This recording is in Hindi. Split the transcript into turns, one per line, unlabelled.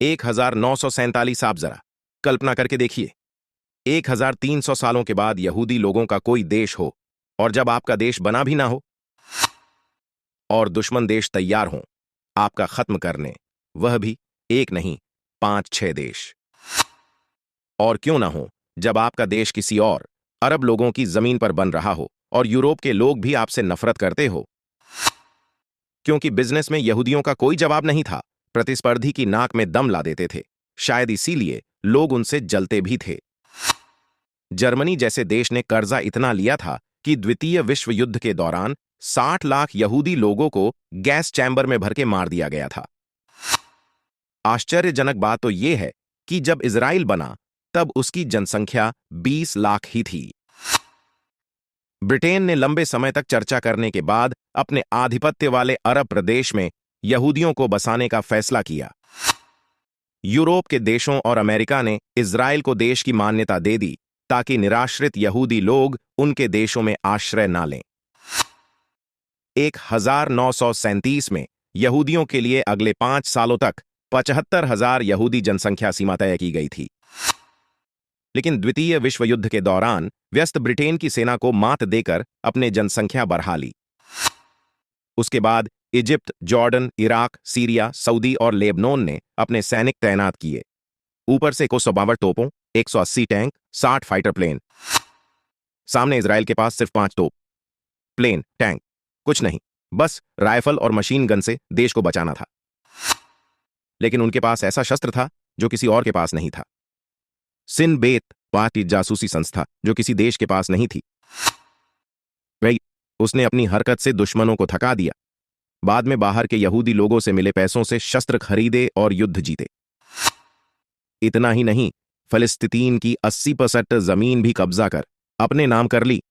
1947। आप जरा कल्पना करके देखिए, 1300 सालों के बाद यहूदी लोगों का कोई देश हो, और जब आपका देश बना भी ना हो और दुश्मन देश तैयार हों आपका खत्म करने, वह भी एक नहीं 5-6 देश। और क्यों ना हो जब आपका देश किसी और अरब लोगों की जमीन पर बन रहा हो और यूरोप के लोग भी आपसे नफरत करते हो, क्योंकि बिजनेस में यहूदियों का कोई जवाब नहीं था। प्रतिस्पर्धी की नाक में दम ला देते थे, शायद इसीलिए लोग उनसे जलते भी थे। जर्मनी जैसे देश ने कर्जा इतना लिया था कि द्वितीय विश्व युद्ध के दौरान 60 लाख यहूदी लोगों को गैस चैम्बर में भर के मार दिया गया था। आश्चर्यजनक बात तो यह है कि जब इजराइल बना तब उसकी जनसंख्या 20 लाख ही थी। ब्रिटेन ने लंबे समय तक चर्चा करने के बाद अपने आधिपत्य वाले अरब प्रदेश में यहूदियों को बसाने का फैसला किया। यूरोप के देशों और अमेरिका ने इजराइल को देश की मान्यता दे दी ताकि निराश्रित यहूदी लोग उनके देशों में आश्रय ना लें। 1937 में यहूदियों के लिए अगले 5 सालों तक 75,000 यहूदी जनसंख्या सीमा तय की गई थी। लेकिन द्वितीय विश्व युद्ध के दौरान व्यस्त ब्रिटेन की सेना को मात देकर अपने जनसंख्या बढ़ा ली। उसके बाद Egypt, Jordan, Iraq, Syria, Saudi और लेबनोन ने अपने सैनिक तैनात किए। ऊपर से 152 तोपों, 180 टैंक, 60 फाइटर प्लेन। सामने इजराइल के पास सिर्फ 5 तोप, प्लेन, टैंक, कुछ नहीं, बस राइफल और मशीन गन से देश को बचाना था। लेकिन उनके पास ऐसा शस्त्र था जो किसी और के पास नहीं था। सिन बेत पार्टी जासूसी संस्था जो किसी देश के पास नहीं थी। वही उसने अपनी हरकत से दुश्मनों को थका दिया। बाद में बाहर के यहूदी लोगों से मिले पैसों से शस्त्र खरीदे और युद्ध जीते। इतना ही नहीं, फलस्तीन की 80% जमीन भी कब्जा कर अपने नाम कर ली।